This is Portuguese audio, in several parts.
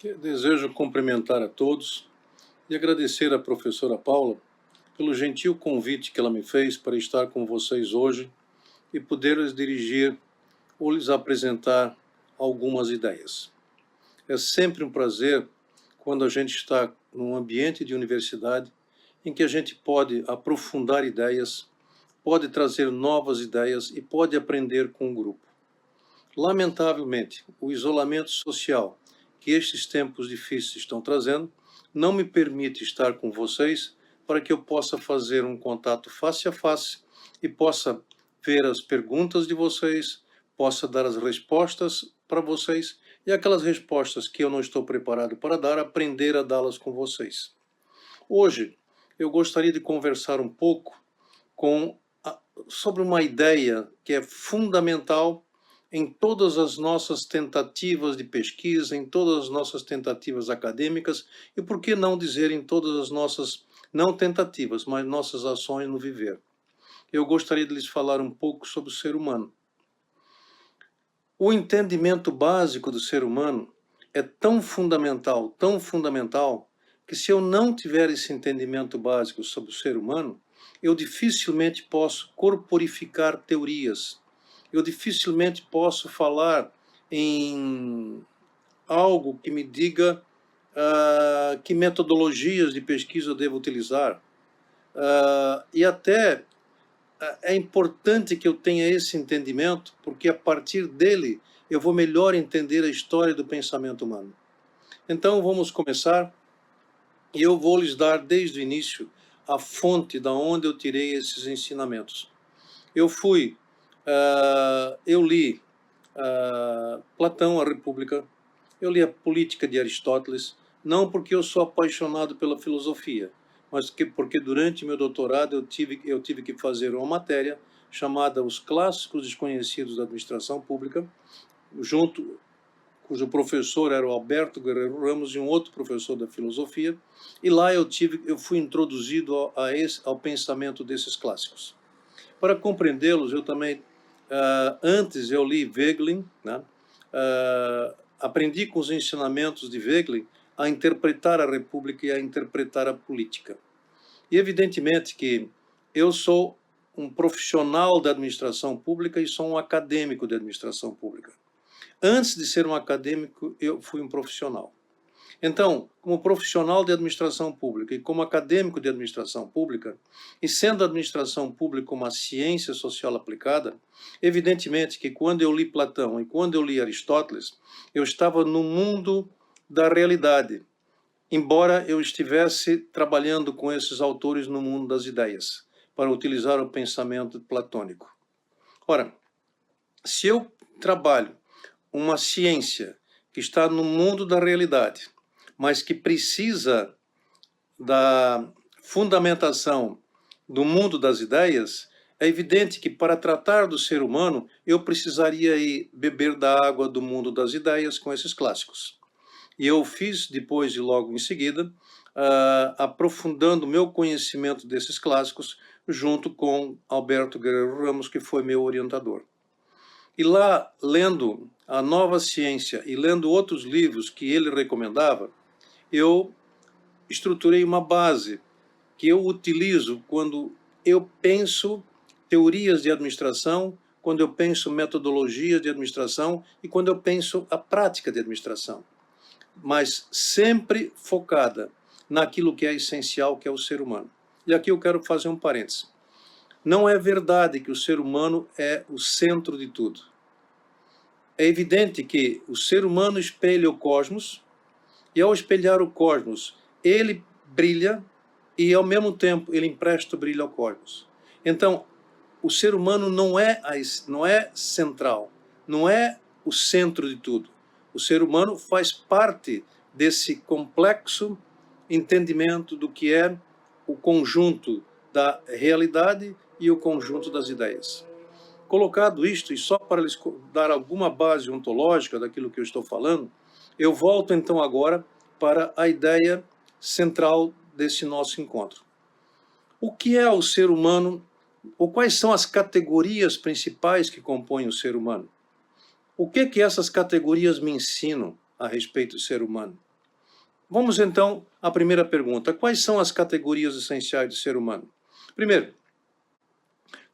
Eu desejo cumprimentar a todos e agradecer à professora Paula pelo gentil convite que ela me fez para estar com vocês hoje e poder lhes dirigir ou lhes apresentar algumas ideias. É sempre um prazer quando a gente está num ambiente de universidade em que a gente pode aprofundar ideias, pode trazer novas ideias e pode aprender com o grupo. Lamentavelmente, o isolamento social que estes tempos difíceis estão trazendo não me permite estar com vocês para que eu possa fazer um contato face a face e possa ver as perguntas de vocês, possa dar as respostas para vocês e aquelas respostas que eu não estou preparado para dar, aprender a dá-las com vocês. Hoje, eu gostaria de conversar um pouco sobre uma ideia que é fundamental em todas as nossas tentativas de pesquisa, em todas as nossas tentativas acadêmicas e, por que não dizer, em todas as nossas, não tentativas, mas nossas ações no viver. Eu gostaria de lhes falar um pouco sobre o ser humano. O entendimento básico do ser humano é tão fundamental, que se eu não tiver esse entendimento básico sobre o ser humano, eu dificilmente posso corporificar teorias. Eu dificilmente posso falar em algo que me diga que metodologias de pesquisa eu devo utilizar. E até é importante que eu tenha esse entendimento, porque a partir dele eu vou melhor entender a história do pensamento humano. Então vamos começar, e eu vou lhes dar desde o início a fonte da onde eu tirei esses ensinamentos. Eu li Platão, a República, eu li a Política de Aristóteles, não porque eu sou apaixonado pela filosofia, mas porque durante meu doutorado eu tive que fazer uma matéria chamada Os Clássicos Desconhecidos da Administração Pública, cujo professor era o Alberto Guerreiro Ramos e um outro professor da filosofia, e lá eu fui introduzido ao pensamento desses clássicos. Para compreendê-los, eu também antes eu li Wegelin, né? Aprendi com os ensinamentos de Wegelin a interpretar a República e a interpretar a política. E evidentemente que eu sou um profissional da administração pública e sou um acadêmico de administração pública. Antes de ser um acadêmico, eu fui um profissional. Então, como profissional de administração pública e como acadêmico de administração pública, e sendo a administração pública uma ciência social aplicada, evidentemente que quando eu li Platão e quando eu li Aristóteles, eu estava no mundo da realidade, embora eu estivesse trabalhando com esses autores no mundo das ideias, para utilizar o pensamento platônico. Ora, se eu trabalho uma ciência que está no mundo da realidade, mas que precisa da fundamentação do mundo das ideias, é evidente que para tratar do ser humano, eu precisaria ir beber da água do mundo das ideias com esses clássicos. E eu fiz depois e logo em seguida, aprofundando meu conhecimento desses clássicos, junto com Alberto Guerreiro Ramos, que foi meu orientador. E lá, lendo A Nova Ciência e lendo outros livros que ele recomendava, eu estruturei uma base que eu utilizo quando eu penso teorias de administração, quando eu penso metodologias de administração e quando eu penso a prática de administração. Mas sempre focada naquilo que é essencial, que é o ser humano. E aqui eu quero fazer um parêntese. Não é verdade que o ser humano é o centro de tudo. É evidente que o ser humano espelha o cosmos, e ao espelhar o cosmos, ele brilha e, ao mesmo tempo, ele empresta o brilho ao cosmos. Então, o ser humano não é central, não é o centro de tudo. O ser humano faz parte desse complexo entendimento do que é o conjunto da realidade e o conjunto das ideias. Colocado isto, e só para lhes dar alguma base ontológica daquilo que eu estou falando, eu volto então agora para a ideia central desse nosso encontro. O que é o ser humano, ou quais são as categorias principais que compõem o ser humano? O que essas categorias me ensinam a respeito do ser humano? Vamos então à primeira pergunta. Quais são as categorias essenciais do ser humano? Primeiro,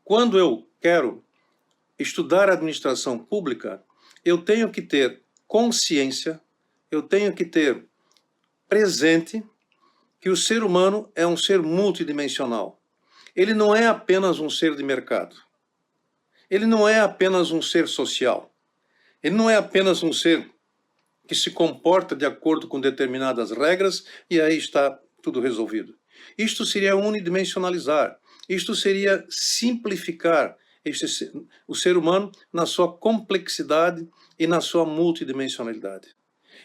quando eu quero estudar administração pública, eu tenho que ter consciência, eu tenho que ter presente que o ser humano é um ser multidimensional. Ele não é apenas um ser de mercado. Ele não é apenas um ser social. Ele não é apenas um ser que se comporta de acordo com determinadas regras e aí está tudo resolvido. Isto seria unidimensionalizar. Isto seria simplificar o ser humano na sua complexidade e na sua multidimensionalidade.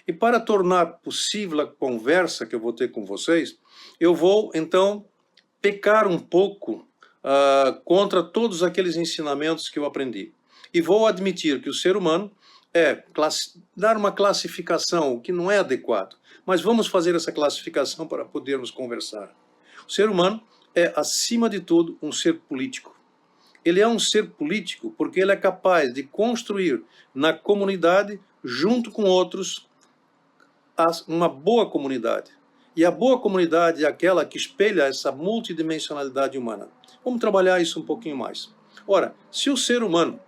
E para tornar possível a conversa que eu vou ter com vocês, eu vou, então, pecar um pouco contra todos aqueles ensinamentos que eu aprendi. E vou admitir que o ser humano dar uma classificação, o que não é adequado. Mas vamos fazer essa classificação para podermos conversar. O ser humano é, acima de tudo, um ser político. Ele é um ser político porque ele é capaz de construir na comunidade, junto com outros, uma boa comunidade. E a boa comunidade é aquela que espelha essa multidimensionalidade humana. Vamos trabalhar isso um pouquinho mais. Ora, se o ser humano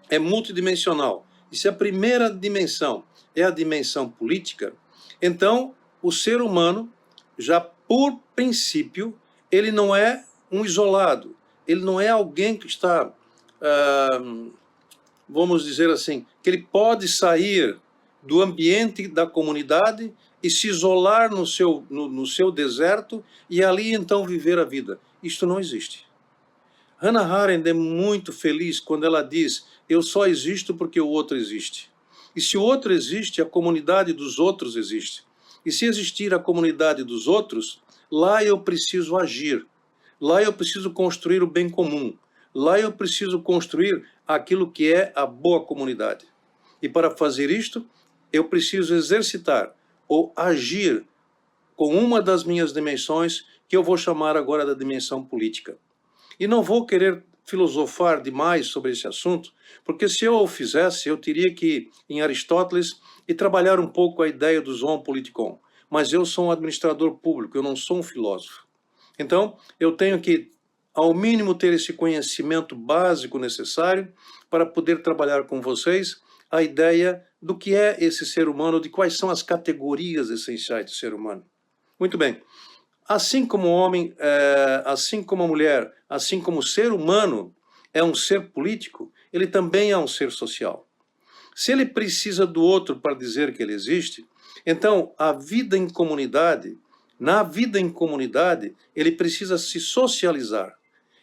é multidimensional, e se a primeira dimensão é a dimensão política, então o ser humano, já por princípio, ele não é um isolado, ele não é alguém que está, vamos dizer assim, que ele pode sair do ambiente da comunidade e se isolar no seu deserto e ali então viver a vida. Isto não existe. Hannah Arendt é muito feliz quando ela diz: eu só existo porque o outro existe. E se o outro existe, a comunidade dos outros existe. E se existir a comunidade dos outros, lá eu preciso agir. Lá eu preciso construir o bem comum. Lá eu preciso construir aquilo que é a boa comunidade. E para fazer isto, eu preciso exercitar ou agir com uma das minhas dimensões, que eu vou chamar agora da dimensão política. E não vou querer filosofar demais sobre esse assunto, porque se eu o fizesse, eu teria que ir em Aristóteles e trabalhar um pouco a ideia do zoon politikon. Mas eu sou um administrador público, eu não sou um filósofo. Então, eu tenho que, ao mínimo, ter esse conhecimento básico necessário para poder trabalhar com vocês a ideia do que é esse ser humano, de quais são as categorias essenciais do ser humano. Muito bem. Assim como o homem, assim como a mulher, assim como o ser humano é um ser político, ele também é um ser social. Se ele precisa do outro para dizer que ele existe, então a vida em comunidade, na vida em comunidade, ele precisa se socializar,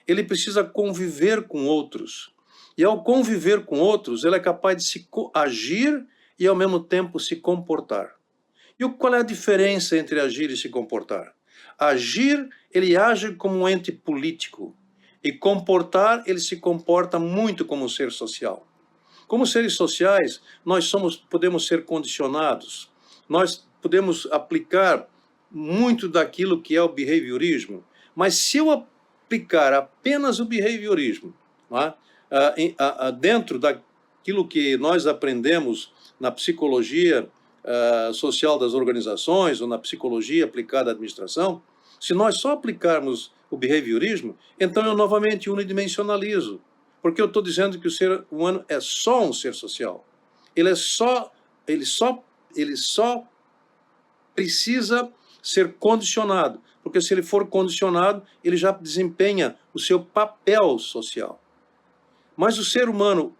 ele precisa conviver com outros. E ao conviver com outros, ele é capaz de se agir e ao mesmo tempo se comportar. E qual é a diferença entre agir e se comportar? Agir, ele age como um ente político. E comportar, ele se comporta muito como um ser social. Como seres sociais, nós podemos ser condicionados. Nós podemos aplicar muito daquilo que é o behaviorismo. Mas se eu aplicar apenas o behaviorismo, dentro daquilo que nós aprendemos na psicologia social das organizações ou na psicologia aplicada à administração, se nós só aplicarmos o behaviorismo, então eu novamente unidimensionalizo, porque eu estou dizendo que o ser humano é só um ser social. Ele só precisa ser condicionado, porque se ele for condicionado, ele já desempenha o seu papel social. Mas o ser humano,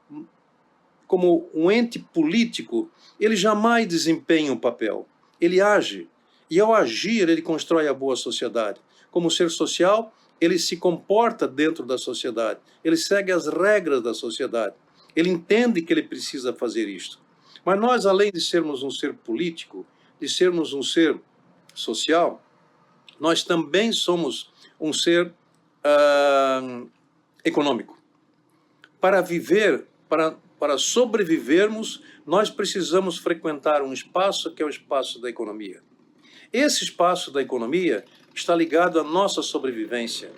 como um ente político, ele jamais desempenha um papel. Ele age. E ao agir, ele constrói a boa sociedade. Como ser social, ele se comporta dentro da sociedade. Ele segue as regras da sociedade. Ele entende que ele precisa fazer isto. Mas nós, além de sermos um ser político, de sermos um ser social, nós também somos um ser econômico. Para viver, para para sobrevivermos, nós precisamos frequentar um espaço que é o espaço da economia. Esse espaço da economia está ligado à nossa sobrevivência,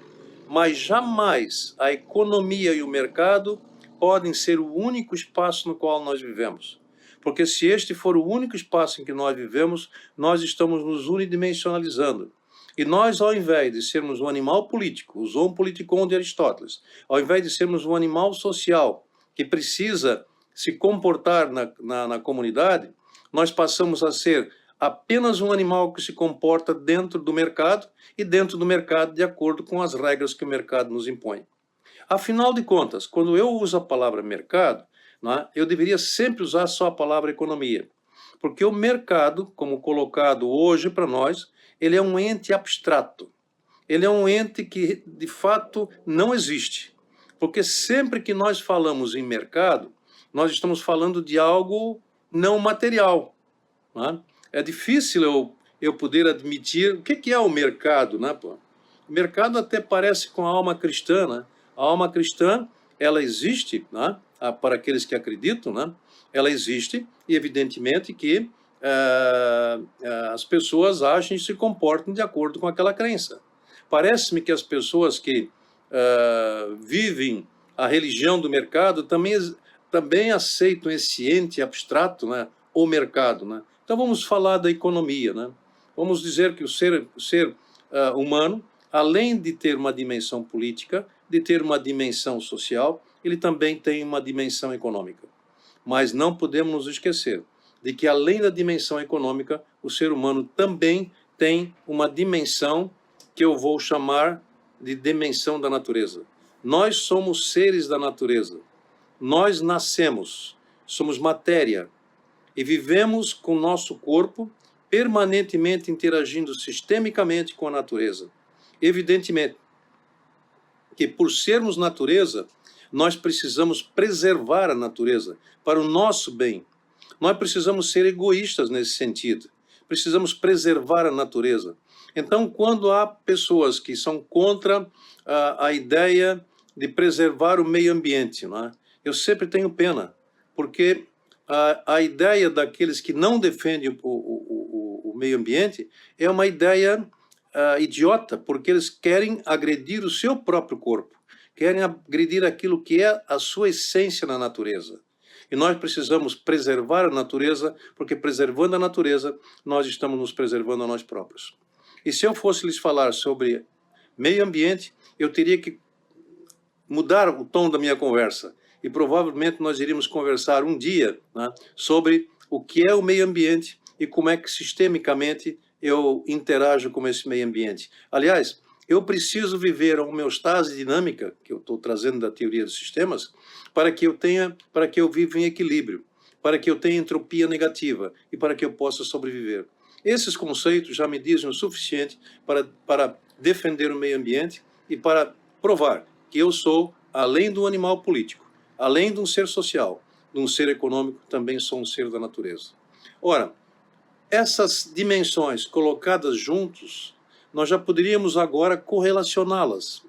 mas jamais a economia e o mercado podem ser o único espaço no qual nós vivemos. Porque se este for o único espaço em que nós vivemos, nós estamos nos unidimensionalizando. E nós, ao invés de sermos um animal político, o zoon politikon de Aristóteles, ao invés de sermos um animal social que precisa se comportar na comunidade, nós passamos a ser apenas um animal que se comporta dentro do mercado e dentro do mercado de acordo com as regras que o mercado nos impõe. Afinal de contas, quando eu uso a palavra mercado, eu deveria sempre usar só a palavra economia. Porque o mercado, como colocado hoje para nós, ele é um ente abstrato. Ele é um ente que, de fato, não existe. Porque sempre que nós falamos em mercado, nós estamos falando de algo não material. É difícil eu poder admitir o que é o mercado. O mercado até parece com a alma cristã. A alma cristã, ela existe, para aqueles que acreditam, ela existe, e evidentemente que as pessoas agem e se comportam de acordo com aquela crença. Parece-me que as pessoas que vivem a religião do mercado também aceitam esse ente abstrato, o mercado. Então vamos falar da economia. Vamos dizer que o ser humano, além de ter uma dimensão política, de ter uma dimensão social, ele também tem uma dimensão econômica. Mas não podemos nos esquecer de que, além da dimensão econômica, o ser humano também tem uma dimensão que eu vou chamar de dimensão da natureza. Nós somos seres da natureza. Nós nascemos, somos matéria e vivemos com o nosso corpo permanentemente interagindo sistemicamente com a natureza. Evidentemente que, por sermos natureza, nós precisamos preservar a natureza para o nosso bem. Nós precisamos ser egoístas nesse sentido. Precisamos preservar a natureza. Então, quando há pessoas que são contra a ideia de preservar o meio ambiente, eu sempre tenho pena, porque a ideia daqueles que não defendem o meio ambiente é uma ideia idiota, porque eles querem agredir o seu próprio corpo, querem agredir aquilo que é a sua essência na natureza. E nós precisamos preservar a natureza, porque preservando a natureza, nós estamos nos preservando a nós próprios. E se eu fosse lhes falar sobre meio ambiente, eu teria que mudar o tom da minha conversa. E provavelmente nós iríamos conversar um dia sobre o que é o meio ambiente e como é que sistemicamente eu interajo com esse meio ambiente. Aliás, eu preciso viver a homeostase dinâmica, que eu estou trazendo da teoria dos sistemas, para que eu viva em equilíbrio, para que eu tenha entropia negativa e para que eu possa sobreviver. Esses conceitos já me dizem o suficiente para defender o meio ambiente e para provar que eu sou, além do animal político, além de um ser social, de um ser econômico, também sou um ser da natureza. Ora, essas dimensões colocadas juntos, nós já poderíamos agora correlacioná-las.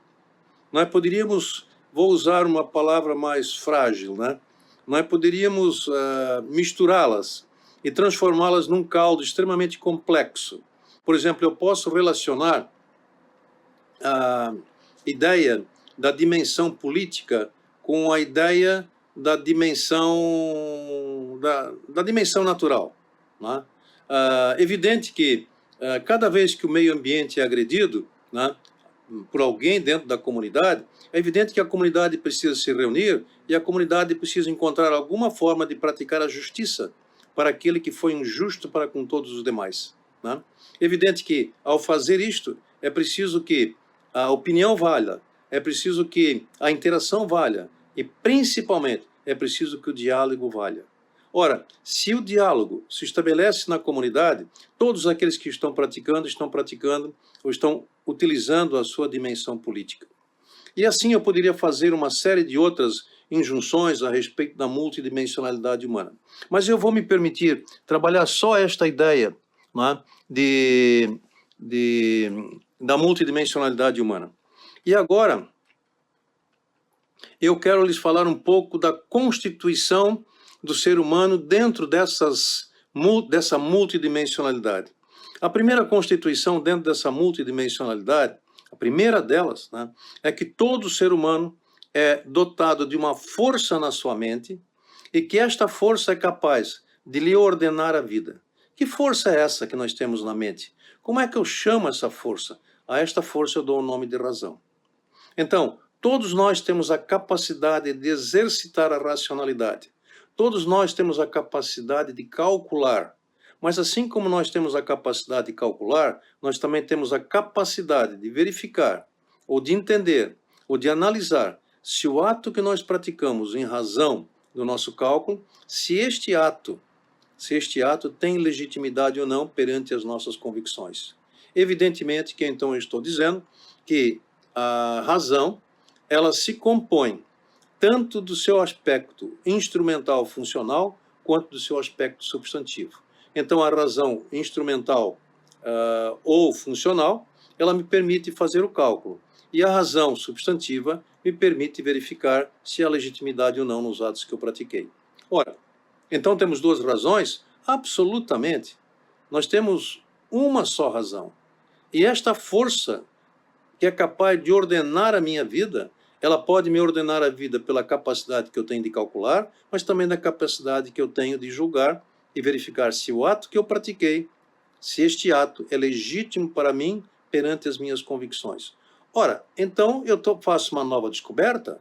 Nós poderíamos, vou usar uma palavra mais frágil, nós poderíamos misturá-las e transformá-las num caldo extremamente complexo. Por exemplo, eu posso relacionar a ideia da dimensão política com a ideia da dimensão natural. Evidente que cada vez que o meio ambiente é agredido por alguém dentro da comunidade, é evidente que a comunidade precisa se reunir e a comunidade precisa encontrar alguma forma de praticar a justiça para aquele que foi injusto para com todos os demais. Evidente que, ao fazer isto, é preciso que a opinião valha, é preciso que a interação valha e, principalmente, é preciso que o diálogo valha. Ora, se o diálogo se estabelece na comunidade, todos aqueles que estão praticando ou estão utilizando a sua dimensão política. E assim eu poderia fazer uma série de outras injunções a respeito da multidimensionalidade humana. Mas eu vou me permitir trabalhar só esta ideia da multidimensionalidade humana. E agora, eu quero lhes falar um pouco da constituição do ser humano dentro dessa multidimensionalidade. A primeira constituição dentro dessa multidimensionalidade, a primeira delas, né, é que todo ser humano é dotado de uma força na sua mente e que esta força é capaz de lhe ordenar a vida. Que força é essa que nós temos na mente? Como é que eu chamo essa força? A esta força eu dou o nome de razão. Então, todos nós temos a capacidade de exercitar a racionalidade. Todos nós temos a capacidade de calcular. Mas assim como nós temos a capacidade de calcular, nós também temos a capacidade de verificar, ou de entender, ou de analisar se o ato que nós praticamos em razão do nosso cálculo, se este ato tem legitimidade ou não perante as nossas convicções. Evidentemente que então eu estou dizendo que a razão, ela se compõe tanto do seu aspecto instrumental funcional, quanto do seu aspecto substantivo. Então, a razão instrumental ou funcional, ela me permite fazer o cálculo. E a razão substantiva me permite verificar se há legitimidade ou não nos atos que eu pratiquei. Ora, então temos duas razões? Absolutamente. Nós temos uma só razão. E esta força que é capaz de ordenar a minha vida, ela pode me ordenar a vida pela capacidade que eu tenho de calcular, mas também da capacidade que eu tenho de julgar e verificar se o ato que eu pratiquei, se este ato é legítimo para mim perante as minhas convicções. Ora, então eu faço uma nova descoberta.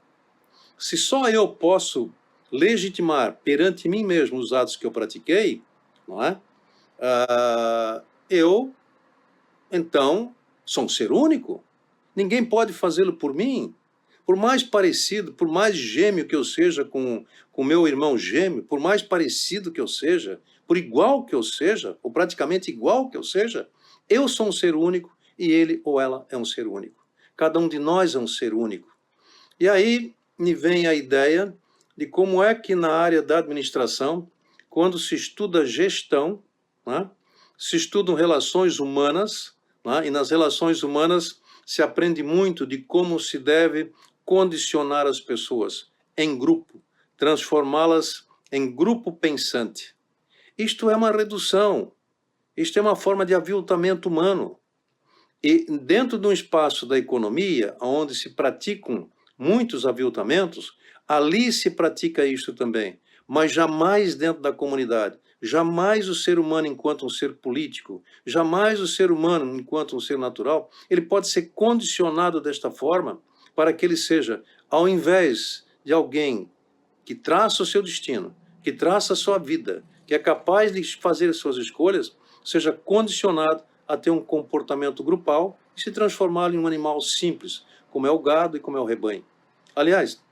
Se só eu posso legitimar perante mim mesmo os atos que eu pratiquei, não é? Eu, então, sou um ser único. Ninguém pode fazê-lo por mim. Por mais parecido, por mais gêmeo que eu seja com meu irmão gêmeo, por mais parecido que eu seja, por igual que eu seja, ou praticamente igual que eu sou um ser único e ele ou ela é um ser único. Cada um de nós é um ser único. E aí me vem a ideia de como é que na área da administração, quando se estuda gestão, né, se estudam relações humanas, né, e nas relações humanas se aprende muito de como se deve condicionar as pessoas em grupo, transformá-las em grupo pensante. Isto é uma redução, isto é uma forma de aviltamento humano. E dentro de um espaço da economia, onde se praticam muitos aviltamentos, ali se pratica isso também, mas jamais dentro da comunidade. Jamais o ser humano enquanto um ser político, jamais o ser humano enquanto um ser natural, ele pode ser condicionado desta forma para que ele seja, ao invés de alguém que traça o seu destino, que traça a sua vida, que é capaz de fazer as suas escolhas, seja condicionado a ter um comportamento grupal e se transformar em um animal simples, como é o gado e como é o rebanho. Aliás,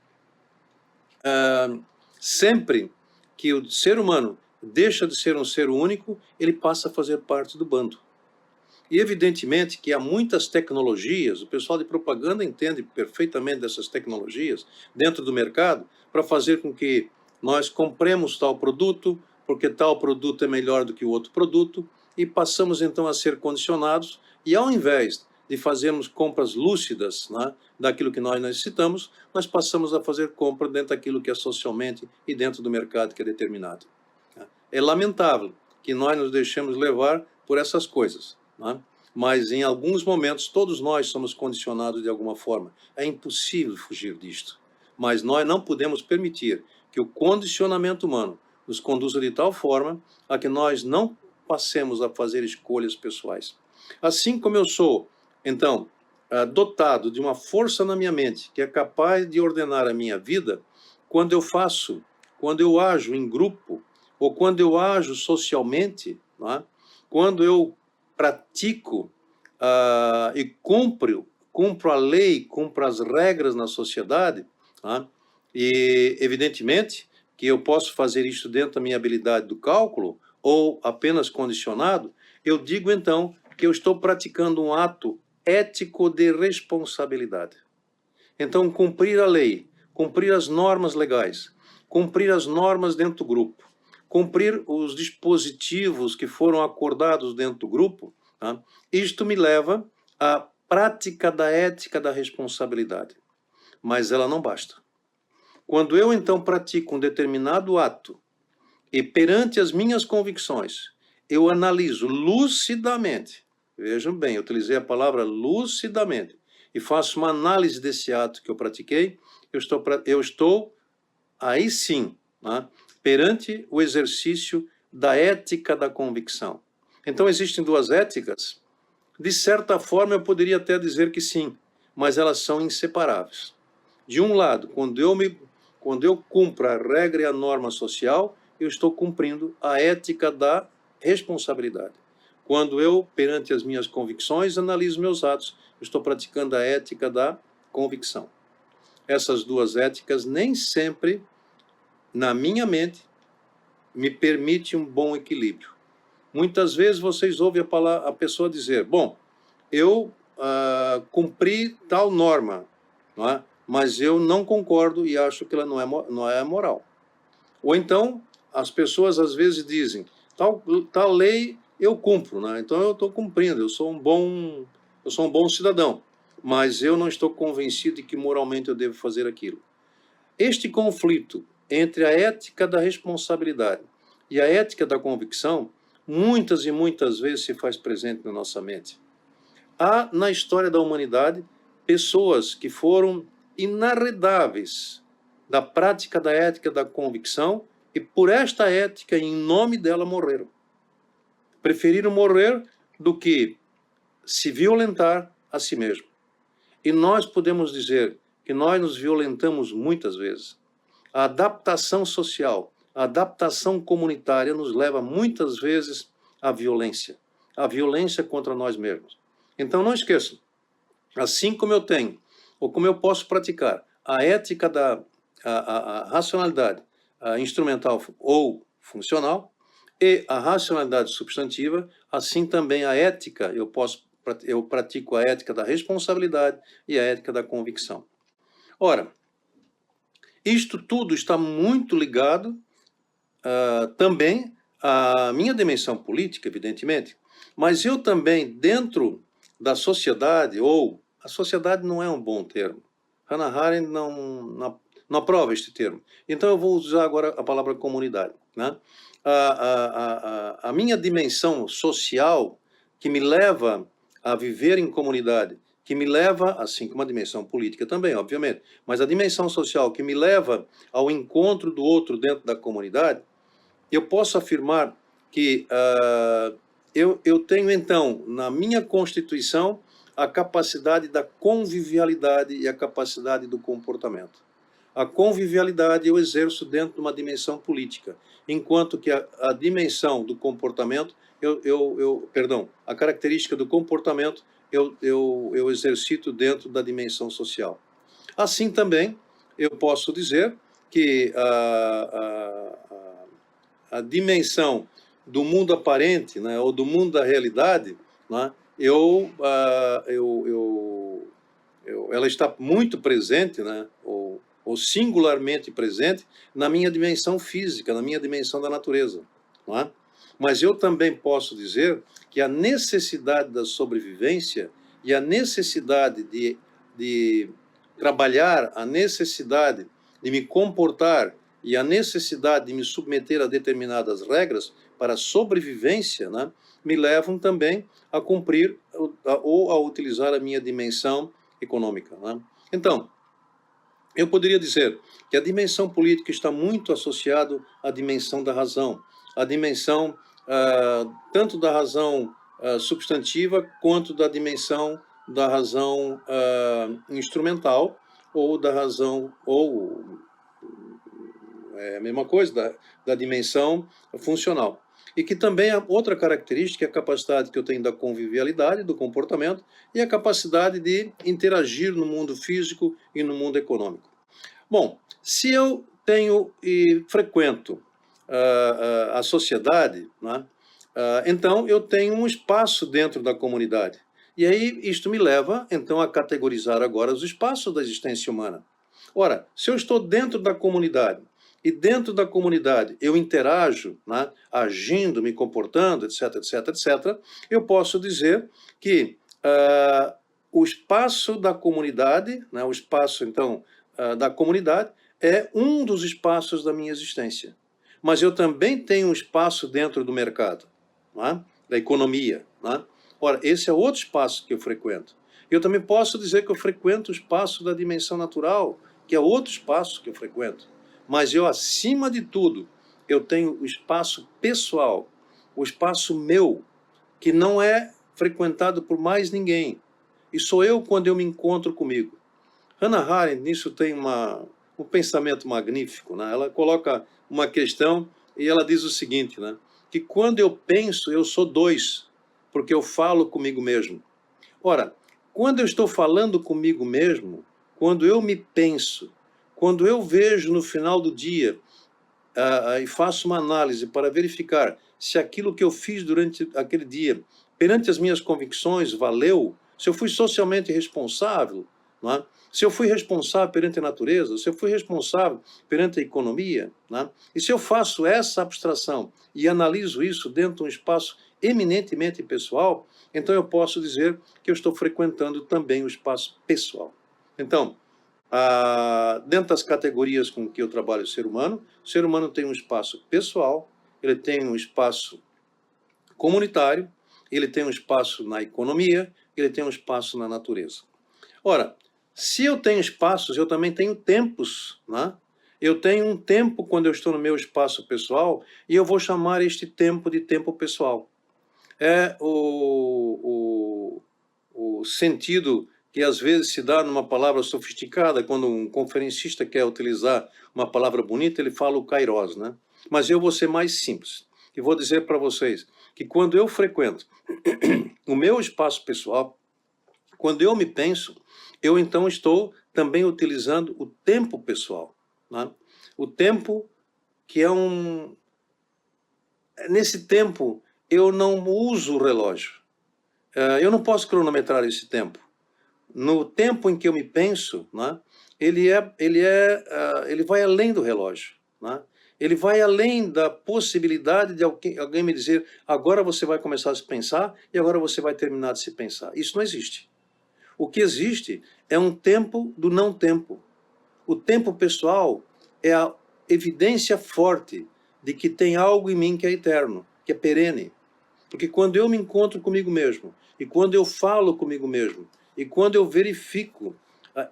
sempre que o ser humano deixa de ser um ser único, ele passa a fazer parte do bando. E evidentemente que há muitas tecnologias, o pessoal de propaganda entende perfeitamente dessas tecnologias dentro do mercado, para fazer com que nós compremos tal produto, porque tal produto é melhor do que o outro produto, e passamos então a ser condicionados, e ao invés de fazermos compras lúcidas, né, daquilo que nós necessitamos, nós passamos a fazer compra dentro daquilo que é socialmente e dentro do mercado que é determinado. É lamentável que nós nos deixemos levar por essas coisas, né? Mas em alguns momentos todos nós somos condicionados de alguma forma. É impossível fugir disto. Mas nós não podemos permitir que o condicionamento humano nos conduza de tal forma a que nós não passemos a fazer escolhas pessoais. Assim como eu sou, então, dotado de uma força na minha mente que é capaz de ordenar a minha vida, quando eu ajo em grupo, ou quando eu ajo socialmente, né, quando eu pratico e cumpro a lei, cumpro as regras na sociedade, né, e evidentemente que eu posso fazer isso dentro da minha habilidade do cálculo, ou apenas condicionado, eu digo então que eu estou praticando um ato ético de responsabilidade. Então, cumprir a lei, cumprir as normas legais, cumprir as normas dentro do grupo, cumprir os dispositivos que foram acordados dentro do grupo, tá? Isto me leva à prática da ética da responsabilidade. Mas ela não basta. Quando eu, então, pratico um determinado ato e perante as minhas convicções, eu analiso lucidamente, vejam bem, eu utilizei a palavra lucidamente, e faço uma análise desse ato que eu pratiquei, eu estou aí sim, né, perante o exercício da ética da convicção. Então, existem duas éticas. De certa forma, eu poderia até dizer que sim, mas elas são inseparáveis. De um lado, quando eu cumpro a regra e a norma social, eu estou cumprindo a ética da responsabilidade. Quando eu, perante as minhas convicções, analiso meus atos, eu estou praticando a ética da convicção. Essas duas éticas nem sempre, na minha mente, me permite um bom equilíbrio. Muitas vezes vocês ouvem a pessoa dizer, bom, eu cumpri tal norma, não é? Mas eu não concordo e acho que ela não é moral. Ou então, as pessoas às vezes dizem, tal lei eu cumpro, né? Então eu estou cumprindo, eu sou um bom cidadão, mas eu não estou convencido de que moralmente eu devo fazer aquilo. Este conflito entre a ética da responsabilidade e a ética da convicção, muitas e muitas vezes se faz presente na nossa mente. Há, na história da humanidade, pessoas que foram inarredáveis da prática da ética da convicção e por esta ética, em nome dela, morreram. Preferiram morrer do que se violentar a si mesmo. E nós podemos dizer que nós nos violentamos muitas vezes. A adaptação social, a adaptação comunitária nos leva muitas vezes à violência contra nós mesmos. Então não esqueçam, assim como eu tenho, ou como eu posso praticar a ética da a racionalidade instrumental ou funcional e a racionalidade substantiva, assim também a ética, eu pratico a ética da responsabilidade e a ética da convicção. Ora, isto tudo está muito ligado também à minha dimensão política, evidentemente, mas eu também, dentro da sociedade, ou a sociedade não é um bom termo, Hannah Arendt não aprova este termo, então eu vou usar agora a palavra comunidade, né? A minha dimensão social, que me leva a viver em comunidade, que me leva, assim como a dimensão política também, obviamente, mas a dimensão social que me leva ao encontro do outro dentro da comunidade, eu posso afirmar que eu tenho, então, na minha Constituição, a capacidade da convivialidade e a capacidade do comportamento. A convivialidade eu exerço dentro de uma dimensão política, enquanto que a dimensão do comportamento, a característica do comportamento eu exercito dentro da dimensão social. Assim também, eu posso dizer que a dimensão do mundo aparente, né, ou do mundo da realidade, né, ela está muito presente, né, ou singularmente presente, na minha dimensão física, na minha dimensão da natureza. Não é? Mas eu também posso dizer que a necessidade da sobrevivência e a necessidade de trabalhar, a necessidade de me comportar e a necessidade de me submeter a determinadas regras para a sobrevivência, né, me levam também a cumprir ou a utilizar a minha dimensão econômica. Né? Então, eu poderia dizer que a dimensão política está muito associada à dimensão da razão, à dimensão tanto da razão substantiva quanto da dimensão da razão instrumental ou da razão, ou a mesma coisa, da dimensão funcional. E que também a outra característica é a capacidade que eu tenho da convivialidade, do comportamento, e a capacidade de interagir no mundo físico e no mundo econômico. Bom, se eu tenho e frequento a sociedade, né, então eu tenho um espaço dentro da comunidade. E aí isto me leva, então, a categorizar agora os espaços da existência humana. Ora, se eu estou dentro da comunidade, e dentro da comunidade eu interajo, né, agindo, me comportando, etc, etc, etc, eu posso dizer que o espaço da comunidade, né, o espaço, então, da comunidade, é um dos espaços da minha existência. Mas eu também tenho um espaço dentro do mercado, não é? Da economia. Não é? Ora, esse é outro espaço que eu frequento. Eu também posso dizer que eu frequento o espaço da dimensão natural, que é outro espaço que eu frequento. Mas eu, acima de tudo, eu tenho o espaço pessoal, o espaço meu, que não é frequentado por mais ninguém. E sou eu quando eu me encontro comigo. Hannah Arendt, nisso tem um pensamento magnífico. Né? Ela coloca uma questão e ela diz o seguinte, né? Que quando eu penso, eu sou dois, porque eu falo comigo mesmo. Ora, quando eu estou falando comigo mesmo, quando eu me penso, quando eu vejo no final do dia e faço uma análise para verificar se aquilo que eu fiz durante aquele dia, perante as minhas convicções, valeu, se eu fui socialmente responsável, não é? Se eu fui responsável perante a natureza, se eu fui responsável perante a economia, não é? E se eu faço essa abstração e analiso isso dentro de um espaço eminentemente pessoal, então eu posso dizer que eu estou frequentando também o espaço pessoal. Então, dentro das categorias com que eu trabalho o ser humano tem um espaço pessoal, ele tem um espaço comunitário, ele tem um espaço na economia, ele tem um espaço na natureza. Ora, se eu tenho espaços, eu também tenho tempos, né? Eu tenho um tempo quando eu estou no meu espaço pessoal e eu vou chamar este tempo de tempo pessoal. É o sentido que às vezes se dá numa palavra sofisticada, quando um conferencista quer utilizar uma palavra bonita, ele fala o kairos, né? Mas eu vou ser mais simples e vou dizer para vocês que quando eu frequento o meu espaço pessoal, quando eu me penso, eu então estou também utilizando o tempo pessoal, né? O tempo que é Nesse tempo, eu não uso o relógio. Eu não posso cronometrar esse tempo. No tempo em que eu me penso, né, ele vai além do relógio. Né? Ele vai além da possibilidade de alguém me dizer agora você vai começar a se pensar e agora você vai terminar de se pensar. Isso não existe. O que existe é um tempo do não tempo. O tempo pessoal é a evidência forte de que tem algo em mim que é eterno, que é perene. Porque quando eu me encontro comigo mesmo, e quando eu falo comigo mesmo, e quando eu verifico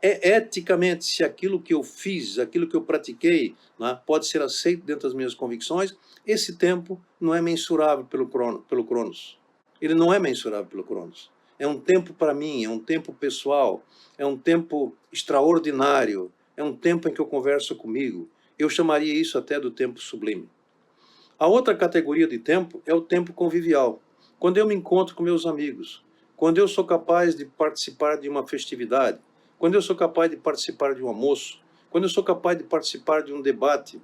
eticamente se aquilo que eu fiz, aquilo que eu pratiquei, né, pode ser aceito dentro das minhas convicções, esse tempo não é mensurável pelo Cronos. Ele não é mensurável pelo Cronos. É um tempo para mim, é um tempo pessoal, é um tempo extraordinário, é um tempo em que eu converso comigo. Eu chamaria isso até do tempo sublime. A outra categoria de tempo é o tempo convivial. Quando eu me encontro com meus amigos, quando eu sou capaz de participar de uma festividade, quando eu sou capaz de participar de um almoço, quando eu sou capaz de participar de um debate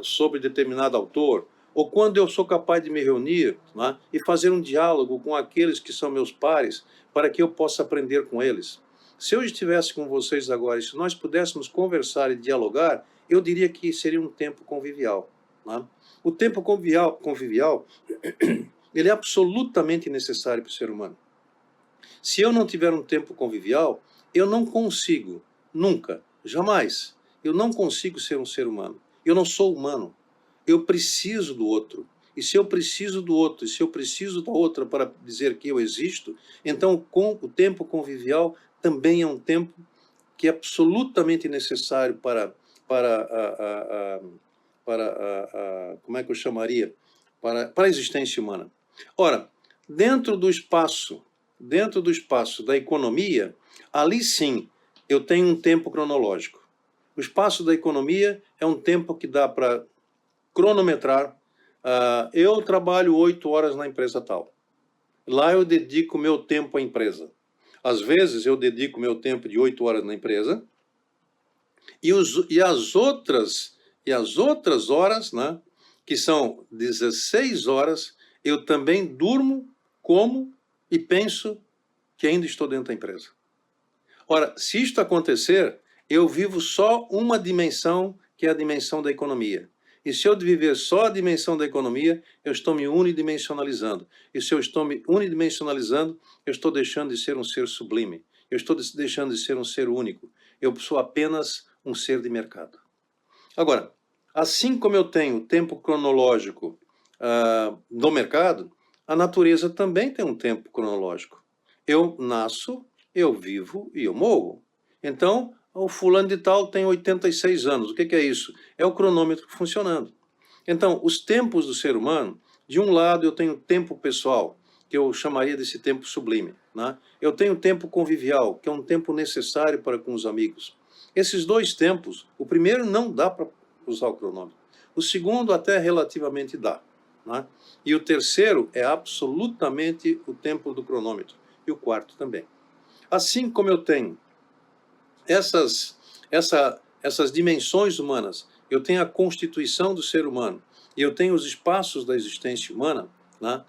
sobre determinado autor, ou quando eu sou capaz de me reunir, né, e fazer um diálogo com aqueles que são meus pares, para que eu possa aprender com eles. Se eu estivesse com vocês agora e se nós pudéssemos conversar e dialogar, eu diria que seria um tempo convivial. Né? O tempo convivial ele é absolutamente necessário para o ser humano. Se eu não tiver um tempo convivial, eu não consigo, nunca, jamais, eu não consigo ser um ser humano. Eu não sou humano. Eu preciso do outro. E se eu preciso do outro, e se eu preciso da outra para dizer que eu existo, então o tempo convivial também é um tempo que é absolutamente necessário para como é que eu chamaria? Para a existência humana. Ora, dentro do espaço da economia, ali sim, eu tenho um tempo cronológico. O espaço da economia é um tempo que dá para cronometrar. Eu trabalho 8 horas na empresa tal. Lá eu dedico meu tempo à empresa. Às vezes eu dedico meu tempo de 8 horas na empresa e as outras horas, né, que são 16 horas, eu também durmo, como e penso que ainda estou dentro da empresa. Ora, se isto acontecer, eu vivo só uma dimensão, que é a dimensão da economia. E se eu viver só a dimensão da economia, eu estou me unidimensionalizando. E se eu estou me unidimensionalizando, eu estou deixando de ser um ser sublime. Eu estou deixando de ser um ser único. Eu sou apenas um ser de mercado. Agora, assim como eu tenho o tempo cronológico do mercado, a natureza também tem um tempo cronológico. Eu nasço, eu vivo e eu morro. Então, o fulano de tal tem 86 anos. O que é isso? É o cronômetro funcionando. Então, os tempos do ser humano, de um lado eu tenho tempo pessoal, que eu chamaria desse tempo sublime, né? Eu tenho tempo convivial, que é um tempo necessário para com os amigos. Esses dois tempos, o primeiro não dá para usar o cronômetro. O segundo até relativamente dá, né? E o terceiro é absolutamente o tempo do cronômetro. E o quarto também. Assim como eu tenho essas dimensões humanas, eu tenho a constituição do ser humano, e eu tenho os espaços da existência humana, né?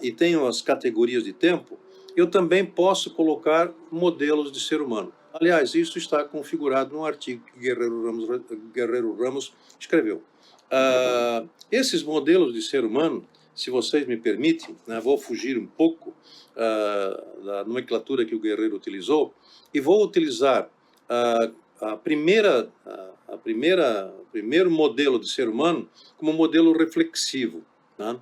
E tenho as categorias de tempo, eu também posso colocar modelos de ser humano. Aliás, isso está configurado num artigo que Guerreiro Ramos escreveu. Esses modelos de ser humano, se vocês me permitem, né, vou fugir um pouco da nomenclatura que o Guerreiro utilizou, e vou utilizar primeiro modelo de ser humano como modelo reflexivo, né?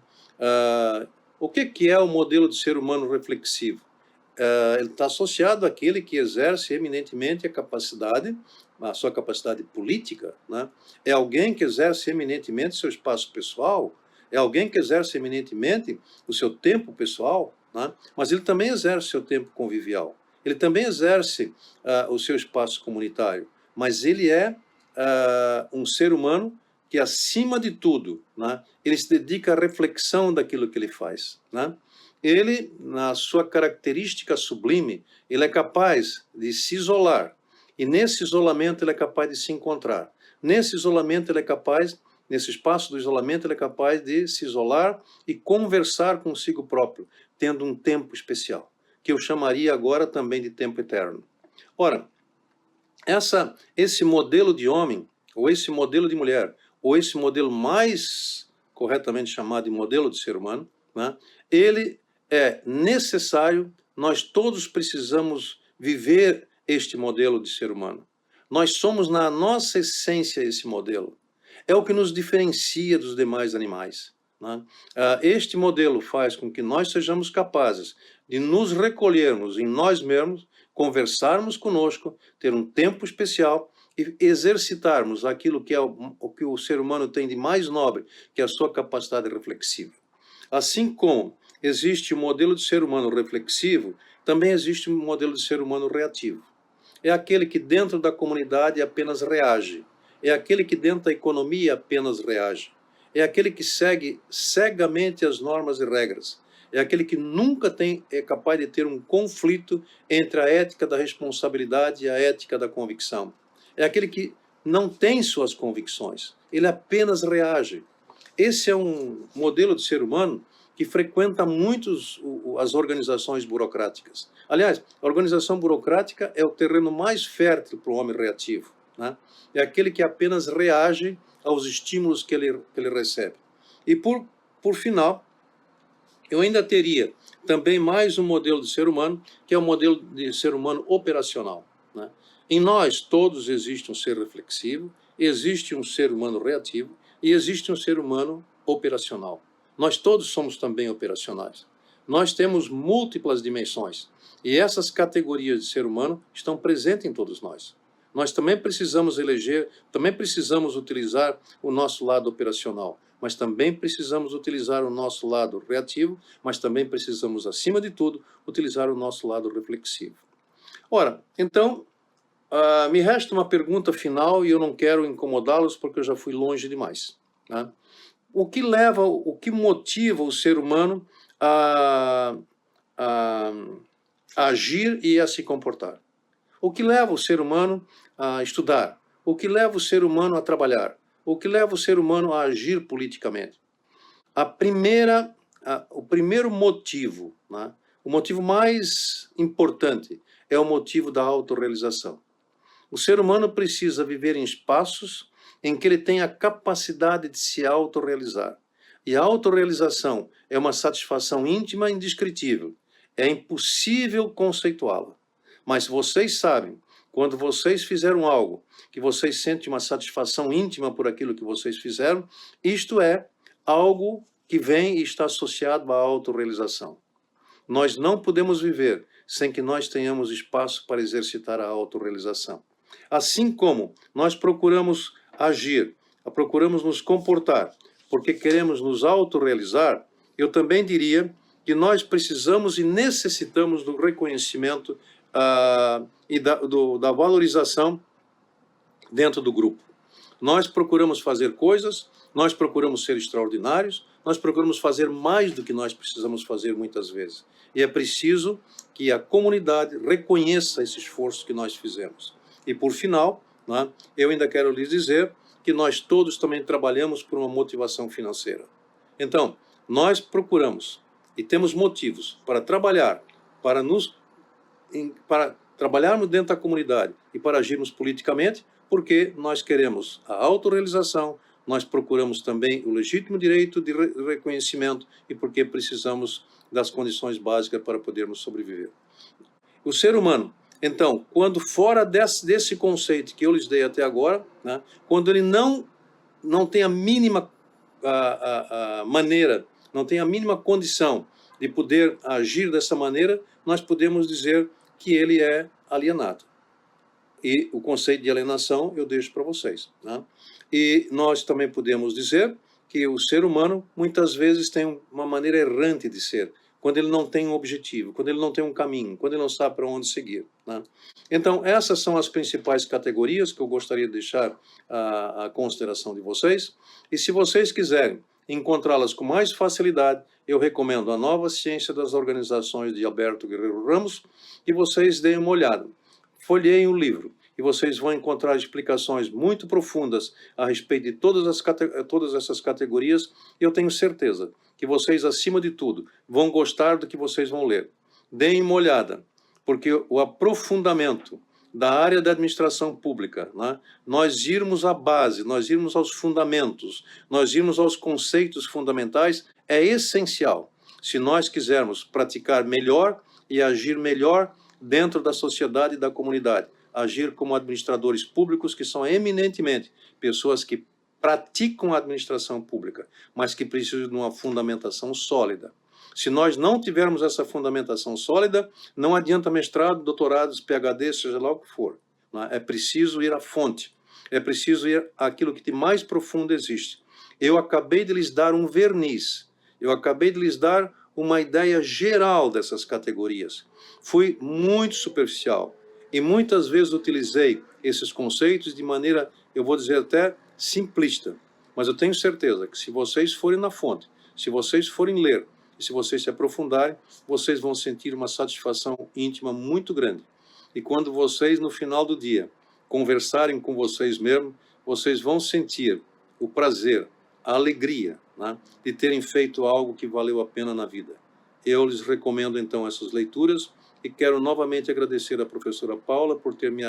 O que é o modelo de ser humano reflexivo? Ele está associado àquele que exerce eminentemente a sua capacidade política, né? É alguém que exerce eminentemente seu espaço pessoal, é alguém que exerce eminentemente o seu tempo pessoal, né? Mas ele também exerce seu tempo convivial. Ele também exerce o seu espaço comunitário, mas ele é um ser humano que, acima de tudo, né, ele se dedica à reflexão daquilo que ele faz, né? Ele, na sua característica sublime, ele é capaz de se isolar, e nesse isolamento ele é capaz de se encontrar. Nesse isolamento ele é capaz, nesse espaço do isolamento ele é capaz de se isolar e conversar consigo próprio, tendo um tempo especial, que eu chamaria agora também de tempo eterno. Ora, esse modelo de homem, ou esse modelo de mulher, ou esse modelo mais corretamente chamado de modelo de ser humano, né, ele é necessário, nós todos precisamos viver este modelo de ser humano. Nós somos, na nossa essência, esse modelo. É o que nos diferencia dos demais animais, né? Este modelo faz com que nós sejamos capazes de nos recolhermos em nós mesmos, conversarmos conosco, ter um tempo especial e exercitarmos aquilo que é o que o ser humano tem de mais nobre, que é a sua capacidade reflexiva. Assim como existe o modelo de ser humano reflexivo, também existe um modelo de ser humano reativo. É aquele que dentro da comunidade apenas reage. É aquele que dentro da economia apenas reage. É aquele que segue cegamente as normas e regras. É aquele que nunca é capaz de ter um conflito entre a ética da responsabilidade e a ética da convicção. É aquele que não tem suas convicções. Ele apenas reage. Esse é um modelo de ser humano que frequenta muitos as organizações burocráticas. Aliás, a organização burocrática é o terreno mais fértil para o homem reativo, né? É aquele que apenas reage aos estímulos que ele recebe. E por final, eu ainda teria também mais um modelo de ser humano, que é o modelo de ser humano operacional, né? Em nós todos existe um ser reflexivo, existe um ser humano reativo e existe um ser humano operacional. Nós todos somos também operacionais. Nós temos múltiplas dimensões e essas categorias de ser humano estão presentes em todos nós. Nós também precisamos também precisamos utilizar o nosso lado operacional, mas também precisamos utilizar o nosso lado reativo, mas também precisamos, acima de tudo, utilizar o nosso lado reflexivo. Ora, então, me resta uma pergunta final e eu não quero incomodá-los porque eu já fui longe demais, né? O que motiva o ser humano a agir e a se comportar? O que leva o ser humano a estudar? O que leva o ser humano a trabalhar? O que leva o ser humano a agir politicamente? O primeiro motivo, né, o motivo mais importante, é o motivo da autorrealização. O ser humano precisa viver em espaços em que ele tem a capacidade de se autorrealizar. E a autorrealização é uma satisfação íntima e indescritível. É impossível conceituá-la. Mas vocês sabem, quando vocês fizeram algo, que vocês sentem uma satisfação íntima por aquilo que vocês fizeram, isto é algo que vem e está associado à autorrealização. Nós não podemos viver sem que nós tenhamos espaço para exercitar a autorrealização. Assim como nós procuramos agir, procuramos nos comportar, porque queremos nos autorrealizar, eu também diria que nós precisamos e necessitamos do reconhecimento e da valorização dentro do grupo. Nós procuramos fazer coisas, nós procuramos ser extraordinários, nós procuramos fazer mais do que nós precisamos fazer muitas vezes. E é preciso que a comunidade reconheça esse esforço que nós fizemos. E por final, né, eu ainda quero lhes dizer que nós todos também trabalhamos por uma motivação financeira. Então, nós procuramos e temos motivos para trabalhar, para trabalharmos dentro da comunidade e para agirmos politicamente, porque nós queremos a autorrealização, nós procuramos também o legítimo direito de reconhecimento e porque precisamos das condições básicas para podermos sobreviver. O ser humano, então, quando fora desse conceito que eu lhes dei até agora, né, quando ele não tem a mínima maneira, não tem a mínima condição de poder agir dessa maneira, nós podemos dizer que ele é alienado. E o conceito de alienação eu deixo para vocês, né? E nós também podemos dizer que o ser humano muitas vezes tem uma maneira errante de ser, quando ele não tem um objetivo, quando ele não tem um caminho, quando ele não sabe para onde seguir, né? Então, essas são as principais categorias que eu gostaria de deixar à consideração de vocês. E se vocês quiserem encontrá-las com mais facilidade, eu recomendo a Nova Ciência das Organizações de Alberto Guerreiro Ramos, e vocês deem uma olhada. Folheiem o livro e vocês vão encontrar explicações muito profundas a respeito de todas essas categorias, e eu tenho certeza que vocês, acima de tudo, vão gostar do que vocês vão ler. Deem uma olhada, porque o aprofundamento da área da administração pública, né, nós irmos à base, nós irmos aos fundamentos, nós irmos aos conceitos fundamentais, é essencial se nós quisermos praticar melhor e agir melhor dentro da sociedade e da comunidade, agir como administradores públicos, que são eminentemente pessoas que praticam a administração pública, mas que precisam de uma fundamentação sólida. Se nós não tivermos essa fundamentação sólida, não adianta mestrado, doutorados, PhD, seja lá o que for, né? É preciso ir à fonte, é preciso ir àquilo que de mais profundo existe. Eu acabei de lhes dar um verniz, eu acabei de lhes dar uma ideia geral dessas categorias. Fui muito superficial e muitas vezes utilizei esses conceitos de maneira, eu vou dizer até simplista, mas eu tenho certeza que se vocês forem na fonte, se vocês forem ler e se vocês se aprofundarem, vocês vão sentir uma satisfação íntima muito grande. E quando vocês, no final do dia, conversarem com vocês mesmos, vocês vão sentir o prazer, a alegria, né, de terem feito algo que valeu a pena na vida. Eu lhes recomendo, então, essas leituras e quero novamente agradecer à professora Paula por ter me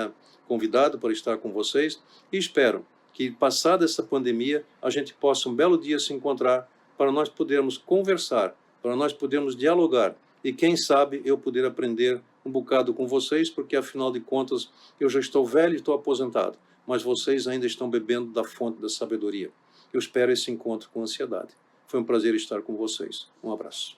convidado para estar com vocês e espero que, passada essa pandemia, a gente possa um belo dia se encontrar para nós podermos conversar, para nós podermos dialogar e, quem sabe, eu poder aprender um bocado com vocês, porque, afinal de contas, eu já estou velho e estou aposentado, mas vocês ainda estão bebendo da fonte da sabedoria. Eu espero esse encontro com ansiedade. Foi um prazer estar com vocês. Um abraço.